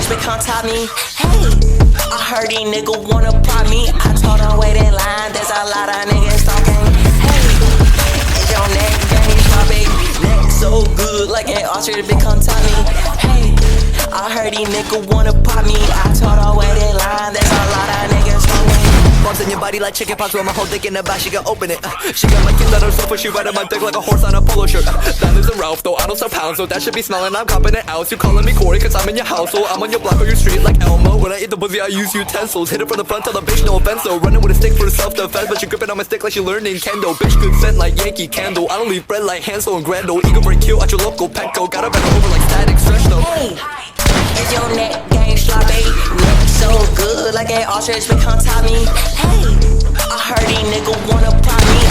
ostrich become top me. Hey, I heard these niggas wanna pop me. I told them wait in line, there's a lot of niggas talking. Hey, is your neck game sloppy? Neck so good like an ostrich become top me. Hey, I heard these niggas wanna pop me. I told her wait in line, there's a lot of niggas talking. Bumps in your body like chicken pox with my whole dick in the back, she can open it. She got my skin on herself, but she riding my dick like a horse on a polo shirt. That isn't Ralph, though I don't sell pounds, so that should be smelling. I'm copping it out. You calling me Corey, cause I'm in your household. I'm on your block or your street like Elmo. When I eat the pussy, I use utensils. Hit it from the front, tell the bitch no offense, though. Running with a stick for self-defense, but you gripping on my stick like she learning kendo. Bitch good scent like Yankee Candle. I don't leave bread like Hansel and Gretel. Eagle break kill at your local Petco. Got a better over like Static Stretch, though. Hey, is your neck game sloppy? Neck so good like an ostrich become top me. Hey, I heard these niggas wanna pop me.